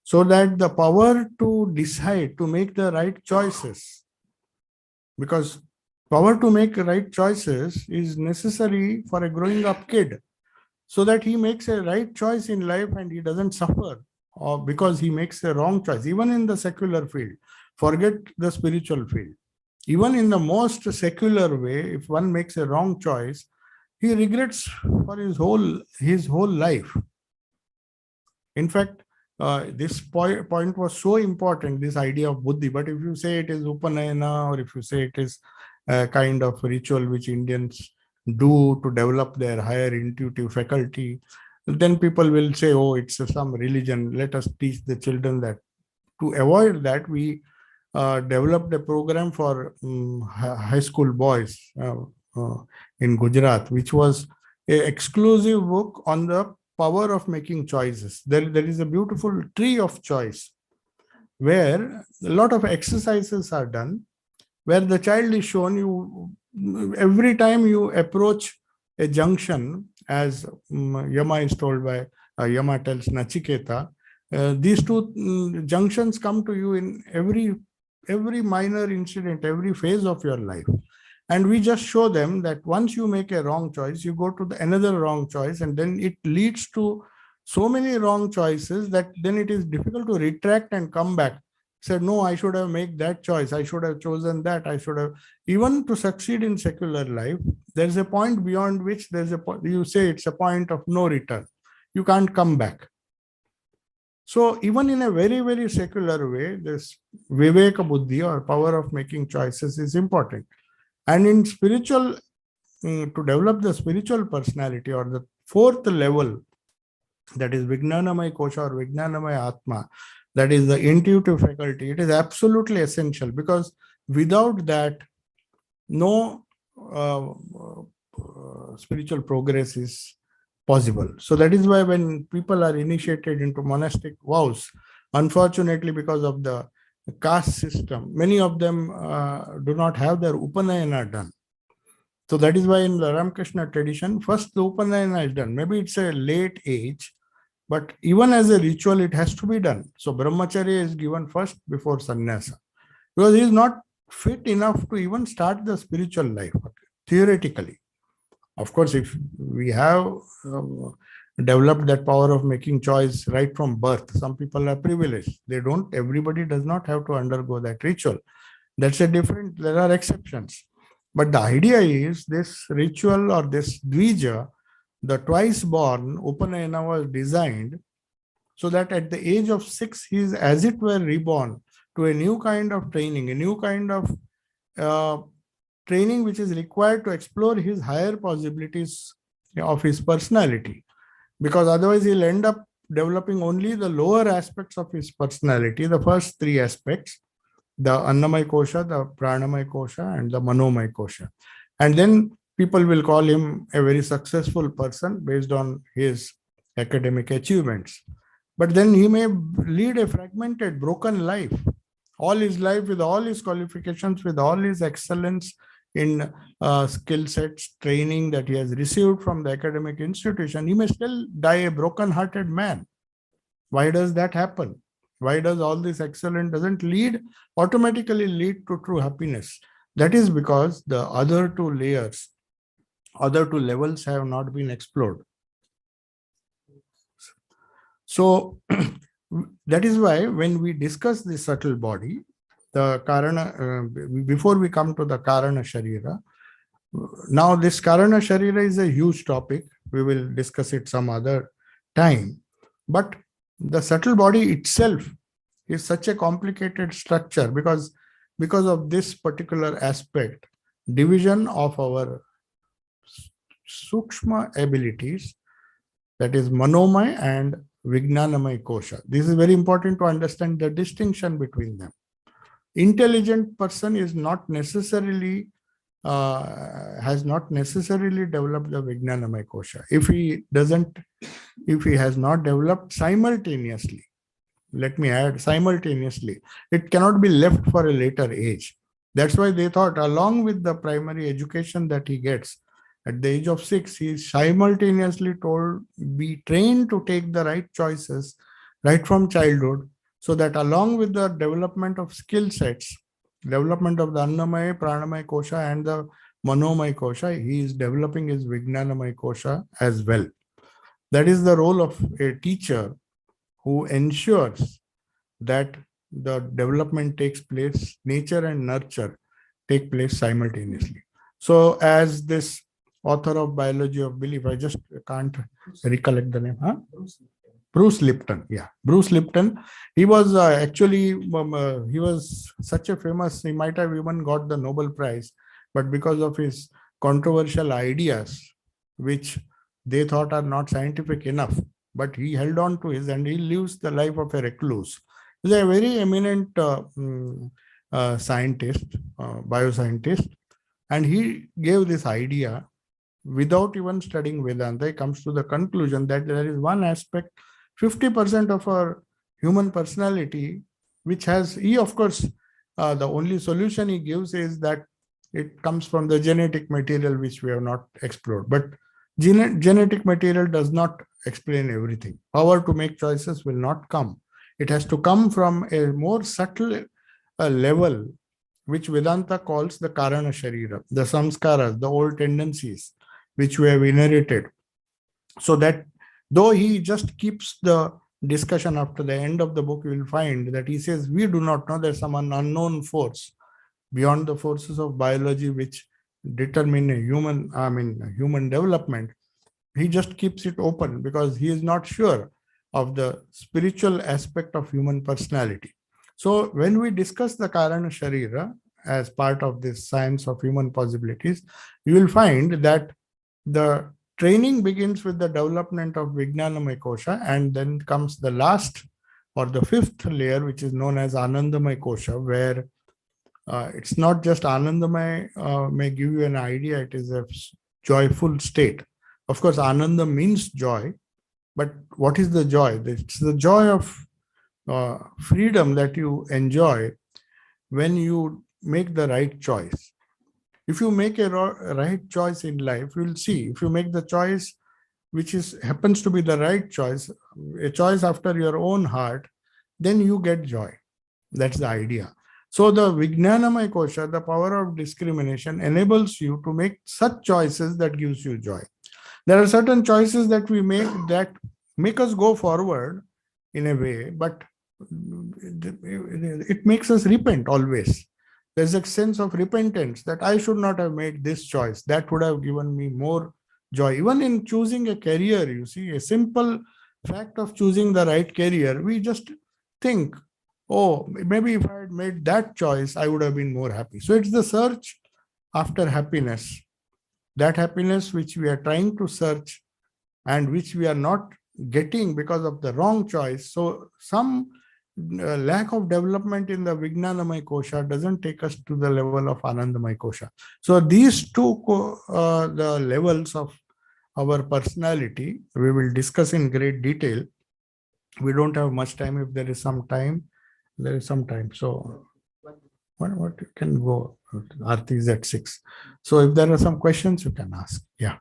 so that the power to decide, to make the right choices, because power to make right choices is necessary for a growing up kid, so that he makes a right choice in life and he doesn't suffer or because he makes a wrong choice. Even in the secular field, forget the spiritual field. Even in the most secular way, if one makes a wrong choice, he regrets for his whole life. In fact, this point was so important, this idea of buddhi. But if you say it is Upanayana, or if you say it is a kind of ritual which Indians do to develop their higher intuitive faculty, then people will say, oh, it's some religion. Let us teach the children that. To avoid that, we developed a program for high school boys in Gujarat, which was an exclusive book on the power of making choices. There is a beautiful tree of choice where a lot of exercises are done, where the child is shown you every time you approach a junction, as Yama is told by Yama tells Nachiketa, these two junctions come to you in every minor incident, every phase of your life. And we just show them that once you make a wrong choice, you go to another wrong choice, and then it leads to so many wrong choices that then it is difficult to retract and come back. Said, no, I should have made that choice. I should have chosen that. I should have, even to succeed in secular life, there's a point beyond which you say it's a point of no return. You can't come back. So even in a very, very secular way, this viveka buddhi or power of making choices is important. And in spiritual, to develop the spiritual personality or the fourth level, that is Vijnanamaya Kosha or Vijnanamaya Atma, that is the intuitive faculty, it is absolutely essential, because without that, no spiritual progress is possible. So that is why when people are initiated into monastic vows, unfortunately, because of the caste system, many of them do not have their Upanayana done. So that is why in the Ramakrishna tradition, first the Upanayana is done. Maybe it's a late age, but even as a ritual, it has to be done. So brahmacharya is given first before sannyasa, because he is not fit enough to even start the spiritual life, theoretically. Of course, if we have developed that power of making choice right from birth, some people are privileged. Everybody does not have to undergo that ritual. That's there are exceptions. But the idea is this ritual or this dvija, the twice born Upanayana, was designed so that at the age of 6, he is as it were reborn to a new kind of training, a new kind of training which is required to explore his higher possibilities of his personality. Because otherwise he'll end up developing only the lower aspects of his personality, the first 3 aspects, the Annamaya Kosha, the Pranamaya Kosha, and the Manomaya Kosha. And then people will call him a very successful person based on his academic achievements. But then he may lead a fragmented, broken life. All his life, with all his qualifications, with all his excellence in skill sets, training that he has received from the academic institution, he may still die a broken-hearted man. Why does that happen? Why does all this excellence doesn't automatically lead to true happiness? That is because the other 2 layers, other 2 levels have not been explored. So that is why when we discuss the subtle body, the Karana, before we come to the Karana Sharira, now this Karana Sharira is a huge topic. We will discuss it some other time. But the subtle body itself is such a complicated structure because of this particular aspect, division of our sukshma abilities, that is Manomaya and Vijnanamaya Kosha. This is very important to understand the distinction between them. Intelligent person is not necessarily has not necessarily developed the Vijnanamaya Kosha. If he has not developed simultaneously, let me add simultaneously, it cannot be left for a later age. That's why they thought, along with the primary education that he gets at the age of 6, he is simultaneously told, be trained to take the right choices right from childhood, so that along with the development of skill sets, development of the Annamaya, Pranamaya Kosha and the Manomaya Kosha, he is developing his Vijnanamaya Kosha as well. That is the role of a teacher who ensures that the development takes place, nature and nurture take place simultaneously. So as this author of Biology of Belief, I just can't recollect the name, Bruce Lipton. Yeah, Bruce Lipton. He was actually, he was such a famous, he might have even got the Nobel Prize, but because of his controversial ideas, which they thought are not scientific enough, but he held on to his, and he lives the life of a recluse. He's a very eminent scientist, bioscientist, and he gave this idea without even studying Vedanta. He comes to the conclusion that there is one aspect, 50% of our human personality, which has, he of course, the only solution he gives is that it comes from the genetic material which we have not explored. But genetic material does not explain everything. Power to make choices will not come. It has to come from a more subtle level, which Vedanta calls the Karana Sharira, the samskaras, the old tendencies which we have inherited. So that though he just keeps the discussion after the end of the book, you will find that he says, we do not know, there's some unknown force beyond the forces of biology which determine human development. He just keeps it open because he is not sure of the spiritual aspect of human personality. So when we discuss the Karana Sharira as part of this science of human possibilities, you will find that the training begins with the development of Vijnanamaya Kosha, and then comes the last or the fifth layer, which is known as Anandamaya Kosha, where it's not just Anandamaya may give you an idea, it is a joyful state. Of course, Ananda means joy, but what is the joy? It's the joy of freedom that you enjoy when you make the right choice. If you make a right choice in life, you will see, if you make the choice which happens to be the right choice, a choice after your own heart, then you get joy. That's the idea. So the Vijnanamaya Kosha, the power of discrimination, enables you to make such choices that gives you joy. There are certain choices that we make that make us go forward in a way, but it makes us repent always. There's a sense of repentance that I should not have made this choice. That would have given me more joy. Even in choosing a career, you see, a simple fact of choosing the right career, we just think, oh, maybe if I had made that choice, I would have been more happy. So it's the search after happiness. That happiness which we are trying to search and which we are not getting because of the wrong choice. So some lack of development in the Vijnanamaya Kosha doesn't take us to the level of Anandamaya Kosha. So these two the levels of our personality, we will discuss in great detail. We don't have much time. If there is some time, there is some time. So what you can go. Aarti is at 6. So if there are some questions, you can ask. Yeah.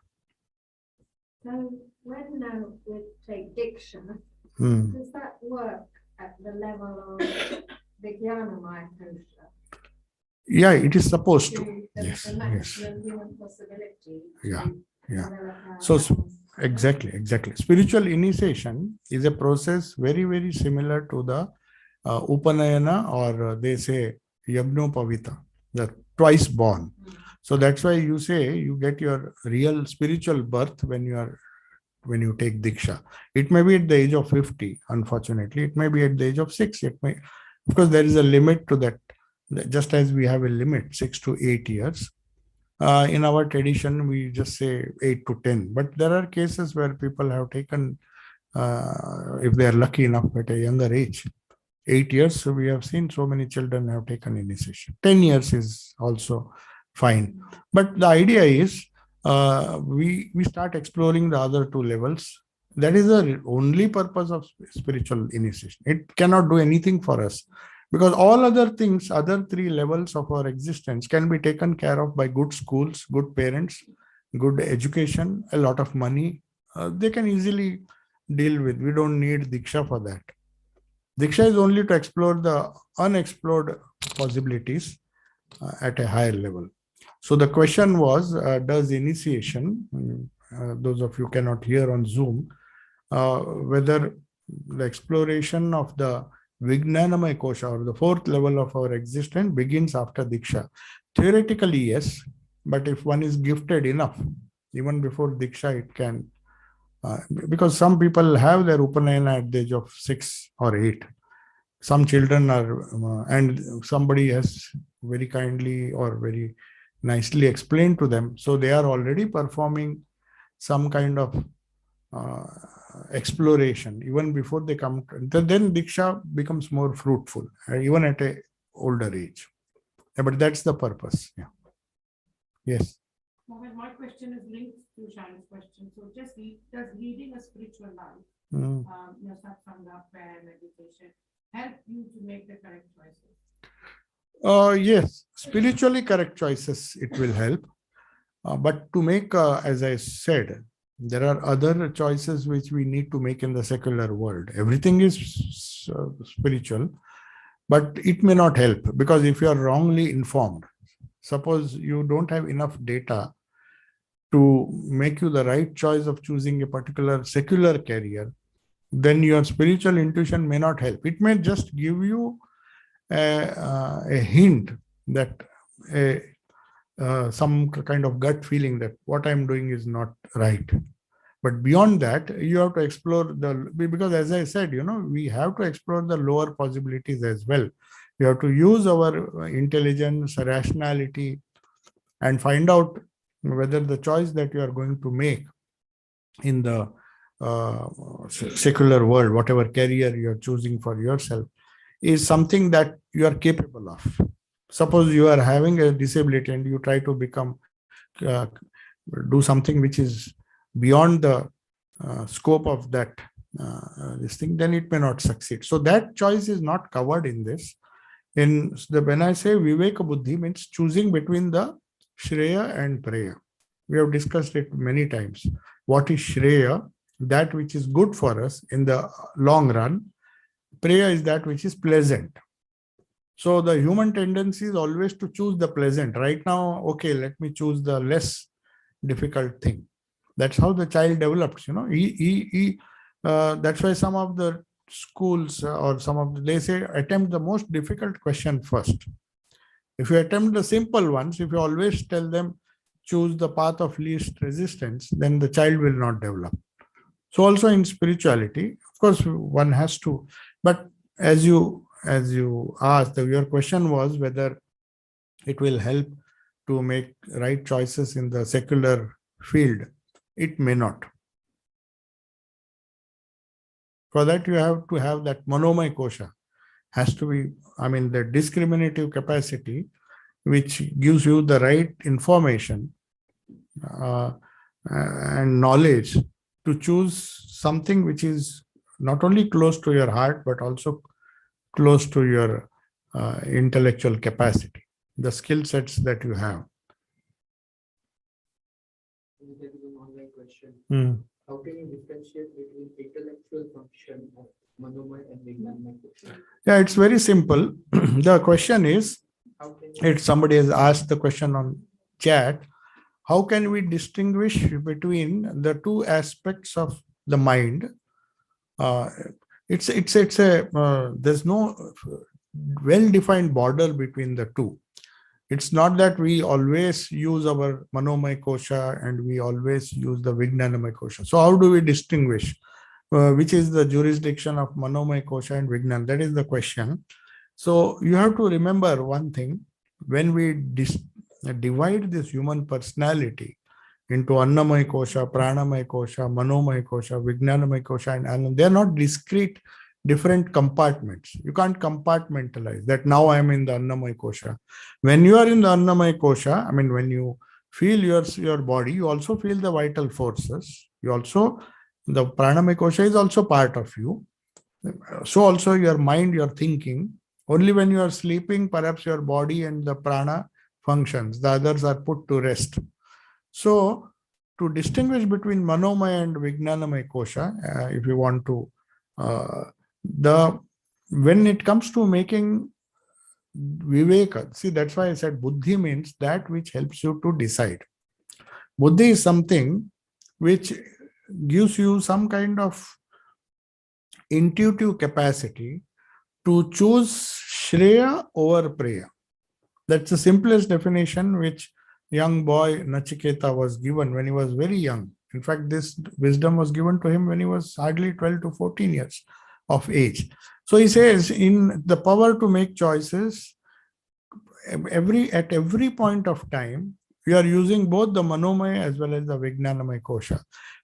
So when we take diction, does that work at the level of Vijnanamaya Kosha? Yeah, it is supposed to. Yes. The maximum human possibility. Yeah. So exactly. Spiritual initiation is a process very, very similar to the Upanayana, or they say Yagnopavita, the twice born. So that's why you say you get your real spiritual birth when you take Diksha. It may be at the age of 50, unfortunately. It may be at the age of 6. It may, of course, there is a limit to that. Just as we have a limit, 6 to 8 years. In our tradition, we just say 8 to 10. But there are cases where people have taken, if they are lucky enough, at a younger age. 8 years, so we have seen so many children have taken initiation. 10 years is also fine. But the idea is, we start exploring the other two levels. That is the only purpose of spiritual initiation. It cannot do anything for us, because all other things, other three levels of our existence can be taken care of by good schools, good parents, good education, a lot of money. They can easily deal with. We don't need Diksha for that. Diksha is only to explore the unexplored possibilities at a higher level. So the question was, does initiation, those of you cannot hear on Zoom, whether the exploration of the Vijnanamaya Kosha, or the fourth level of our existence, begins after Diksha? Theoretically, yes, but if one is gifted enough, even before Diksha, it can, because some people have their Upanayana at the age of 6 or 8. Some children are, and somebody has very kindly or very nicely explained to them. So they are already performing some kind of exploration even before they come. Then Diksha becomes more fruitful, even at a older age. Yeah, but that's the purpose. Yeah. Yes. My question is linked to Shaila's question. So does leading a spiritual life, satsanga, prayer, meditation, help you to make the correct choices? Yes, spiritually correct choices, it will help. But to make, as I said, there are other choices which we need to make in the secular world. Everything is spiritual, but it may not help, because if you are wrongly informed, suppose you don't have enough data to make you the right choice of choosing a particular secular career, then your spiritual intuition may not help. It may just give you a hint that some kind of gut feeling that what I'm doing is not right. But beyond that, you have to explore because as I said, we have to explore the lower possibilities as well. We have to use our intelligence, rationality, and find out whether the choice that you are going to make in the secular world, whatever career you are choosing for yourself, is something that you are capable of. Suppose you are having a disability and you try to do something which is beyond the scope of that this thing, then it may not succeed. So that choice is not covered in this. When I say Viveka Buddhi, means choosing between the Shreya and Preya. We have discussed it many times. What is Shreya? That which is good for us in the long run. Preya is that which is pleasant. So the human tendency is always to choose the pleasant. Right now, okay, let me choose the less difficult thing. That's how the child develops. That's why some of the schools or they say attempt the most difficult question first. If you attempt the simple ones, if you always tell them choose the path of least resistance, then the child will not develop. So also in spirituality, of course, one has to. But as you asked, your question was whether it will help to make right choices in the secular field. It may not. For that, you have to have that Manomaya Kosha. Has to be, the discriminative capacity, which gives you the right information and knowledge to choose something which is not only close to your heart, but also close to your intellectual capacity, the skill sets that you have. There is an online question. Hmm. How can you differentiate between intellectual function of Manomaya and Vijnanamaya Kosha? Yeah, it's very simple. The question is, if somebody has asked the question on chat, how can we distinguish between the two aspects of the mind? There's no well-defined border between the two. It's not that we always use our Manomaya Kosha and we always use the Vijnanamaya Kosha. So how do we distinguish which is the jurisdiction of Manomaya Kosha and Vijnan? That is the question. So you have to remember one thing. When we divide this human personality into Annamaya Kosha, Pranamaya Kosha, Manomaya Kosha, Vijnanamaya Kosha, and Anand, they are not discrete different compartments. You can't compartmentalize that now I am in the Annamaya Kosha. When you are in the Annamaya Kosha, when you feel your body, you also feel the vital forces. The Pranamaya Kosha is also part of you. So also your mind, your thinking. Only when you are sleeping, perhaps your body and the prana functions. The others are put to rest. So to distinguish between Manomaya and Vijnanamaya Kosha, if you want to, when it comes to making Viveka, see, that's why I said Buddhi means that which helps you to decide. Buddhi is something which gives you some kind of intuitive capacity to choose Shreya over Preya. That's the simplest definition which young boy Nachiketa was given when he was very young. In fact, this wisdom was given to him when he was hardly 12 to 14 years of age. So he says, in the power to make choices, at every point of time, you are using both the Manomaya as well as the Vijnanamaya Kosha.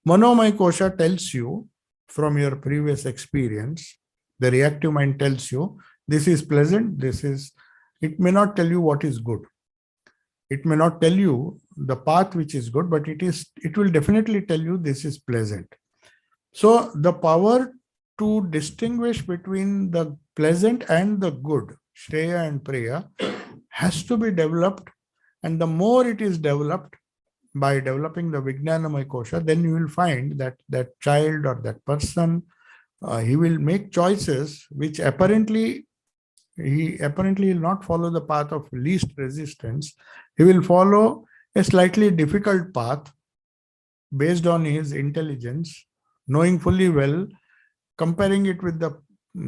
Manomaya Kosha tells you from your previous experience, the reactive mind tells you, this is pleasant, it may not tell you what is good. It may not tell you the path which is good, but it will definitely tell you this is pleasant. So the power to distinguish between the pleasant and the good, Shreya and Preya, has to be developed. And the more it is developed, by developing the Vijnanamaya Kosha, then you will find that that child or that person, he will make choices which apparently will not follow the path of least resistance. He will follow a slightly difficult path based on his intelligence, knowing fully well comparing it with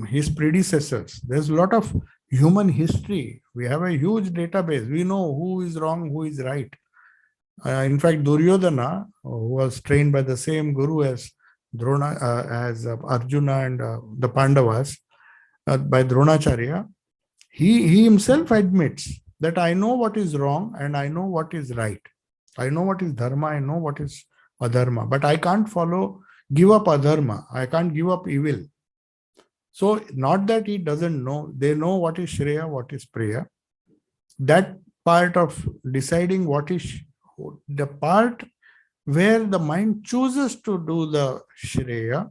his predecessors. There's a lot of human history. We have a huge database. We know who is wrong, who is right. In fact, Duryodhana, who was trained by the same guru as Drona, as Arjuna and the Pandavas, by Dronacharya, he himself admits that I know what is wrong and I know what is right. I know what is dharma, I know what is adharma, but I can't give up adharma. I can't give up evil. So not that he doesn't know, they know what is Shreya, what is Preya. That part of deciding what is the part where the mind chooses to do the Shreya,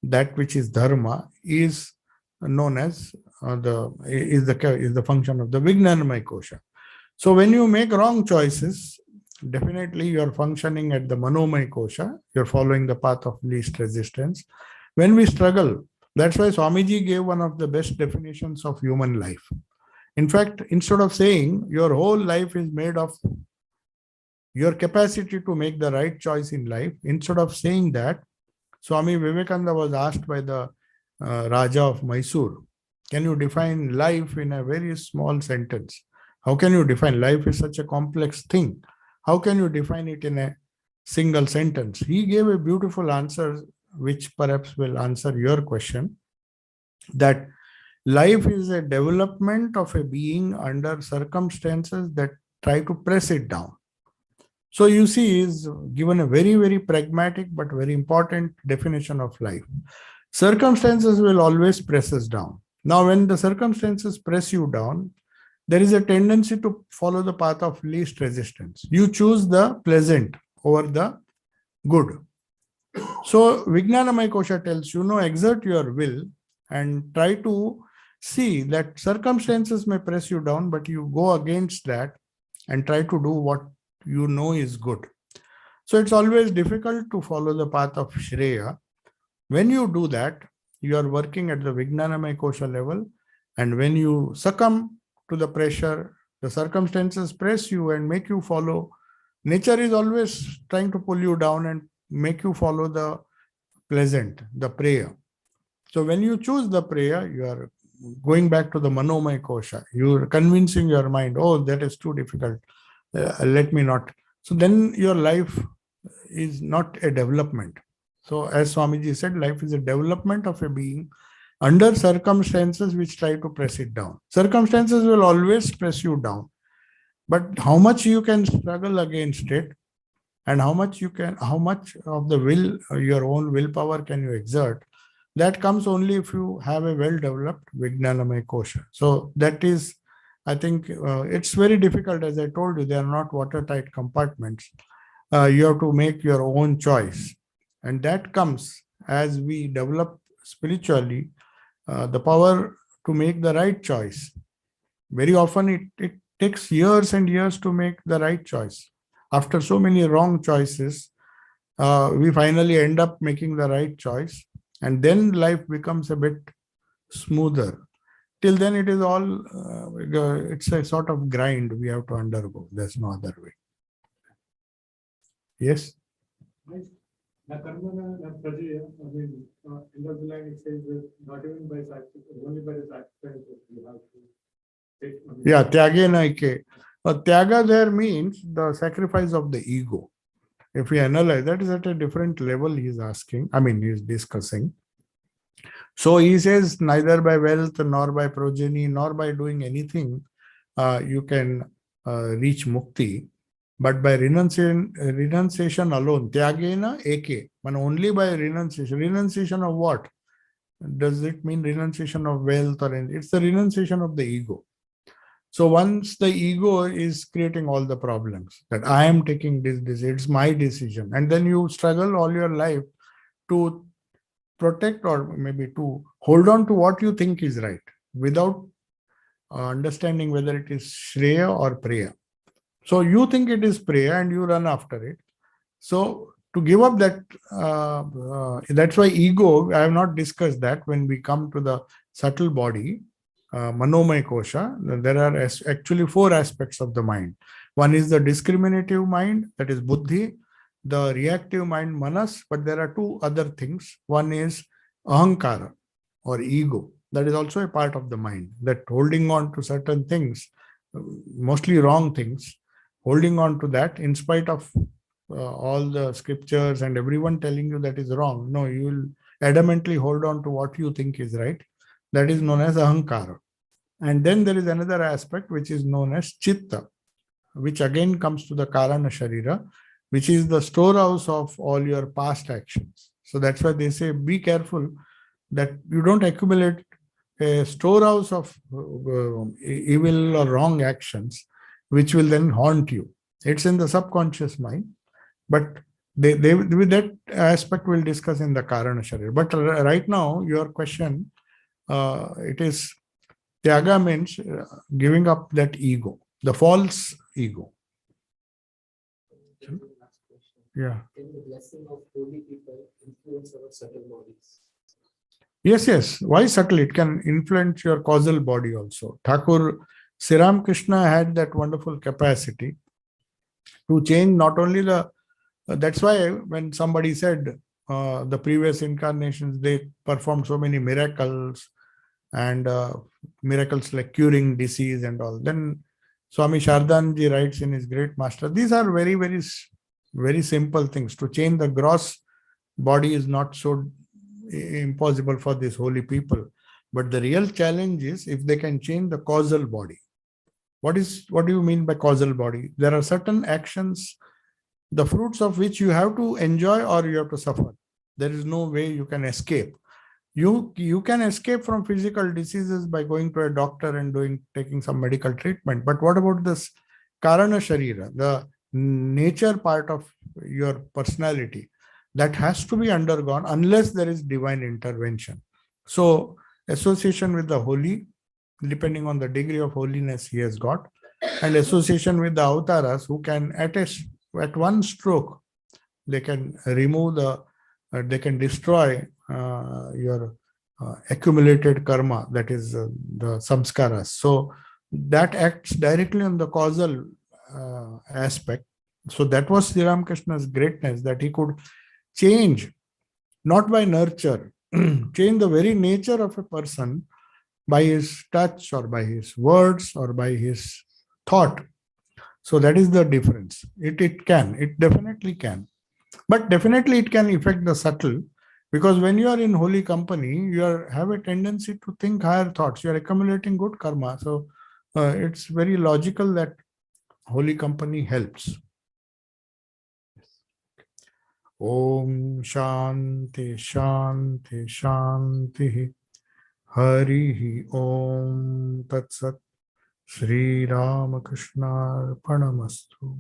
that which is dharma, is known as the function of the Vijnanamaya Kosha. So when you make wrong choices, definitely you're functioning at the Manomaya Kosha, you're following the path of least resistance. When we struggle, that's why Swamiji gave one of the best definitions of human life. In fact, instead of saying your whole life is made of your capacity to make the right choice in life, instead of saying that, Swami Vivekananda was asked by the Raja of Mysore, can you define life in a very small sentence? How can you define life? Is such a complex thing. How can you define it in a single sentence? He gave a beautiful answer, which perhaps will answer your question, that life is a development of a being under circumstances that try to press it down. So you see, he's given a very, very pragmatic but very important definition of life. Circumstances will always press us down. Now, when the circumstances press you down, there is a tendency to follow the path of least resistance. You choose the pleasant over the good. So Vijnanamaya Kosha tells you, exert your will and try to see that circumstances may press you down, but you go against that and try to do what you know is good. So it's always difficult to follow the path of Shreya. When you do that, you are working at the Vijnanamaya Kosha level, and when you succumb to the pressure, the circumstances press you and make you follow. Nature is always trying to pull you down and make you follow the pleasant, the Preya. So when you choose the Preya, you are going back to the Manomaya Kosha. You are convincing your mind, oh, that is too difficult. Let me not. So then your life is not a development. So as Swamiji said, life is a development of a being under circumstances which try to press it down. Circumstances will always press you down. But how much you can struggle against it and how much of the will, your own willpower can you exert, that comes only if you have a well-developed Vijnanamaya Kosha. So that is, I think, it's very difficult. As I told you, they are not watertight compartments. You have to make your own choice. And that comes as we develop spiritually, the power to make the right choice. Very often it takes years and years to make the right choice. After so many wrong choices, we finally end up making the right choice. And then life becomes a bit smoother. Till then, it is all, it's a sort of grind we have to undergo. There's no other way. Yes? Na karma na praja, I mean, end of the line it says that not even by sacrifice, only by the sacrifice that you have to take. Yeah, tyagena ike. Tyaga there means the sacrifice of the ego. If we analyze, that is at a different level he's asking, he's discussing. So he says neither by wealth nor by progeny nor by doing anything you can reach mukti, but by renunciation alone. Tyagena eke, only by renunciation. Renunciation of what? Does it mean renunciation of wealth or anything? It's the renunciation of the ego. So once the ego is creating all the problems, that I am taking this, it's my decision. And then you struggle all your life to protect or maybe to hold on to what you think is right without understanding whether it is Shreya or Preya. So you think it is Preya and you run after it. So to give up that, that's why ego, I have not discussed that when we come to the subtle body, Manomaya Kosha, there are actually 4 aspects of the mind. One is the discriminative mind, that is Buddhi, the reactive mind, Manas, but there are 2 other things. One is ahankara or ego. That is also a part of the mind, that holding on to certain things, mostly wrong things, holding on to that in spite of all the scriptures and everyone telling you that is wrong. No, you will adamantly hold on to what you think is right. That is known as ahankara. And then there is another aspect which is known as chitta, which again comes to the karana sharira, which is the storehouse of all your past actions. So that's why they say be careful that you don't accumulate a storehouse of evil or wrong actions, which will then haunt you. It's in the subconscious mind, but they with that aspect we'll discuss in the karana sharira. But right now, your question, it is Tyaga means giving up that ego, the false ego. Last question. Yeah. Can the blessing of holy people influence our subtle bodies? Yes. Why subtle? It can influence your causal body also. Thakur Sri Ramakrishna had that wonderful capacity to change not only the. That's why when somebody said the previous incarnations, they performed so many miracles and miracles like curing disease and all. Then Swami Shardanji writes in his Great Master, these are very, very, very simple things. To change the gross body is not so impossible for these holy people. But the real challenge is if they can change the causal body. What do you mean by causal body? There are certain actions, the fruits of which you have to enjoy or you have to suffer. There is no way you can escape. You can escape from physical diseases by going to a doctor and taking some medical treatment. But what about this karana sharira, the nature part of your personality? That has to be undergone unless there is divine intervention. So association with the holy, depending on the degree of holiness he has got, and association with the avataras who can at one stroke, they can remove they can destroy your accumulated karma, that is the samskaras. So that acts directly on the causal aspect. So that was Sri Ramakrishna's greatness, that he could change, not by nurture, change the very nature of a person by his touch or by his words or by his thought. So that is the difference. It definitely can. But definitely it can affect the subtle, because when you are in holy company, you have a tendency to think higher thoughts. You are accumulating good karma. So it's very logical that holy company helps. Om Shanti Shanti Shanti Harihi Om Tat Sat Shri Ramakrishna Arpanamastu.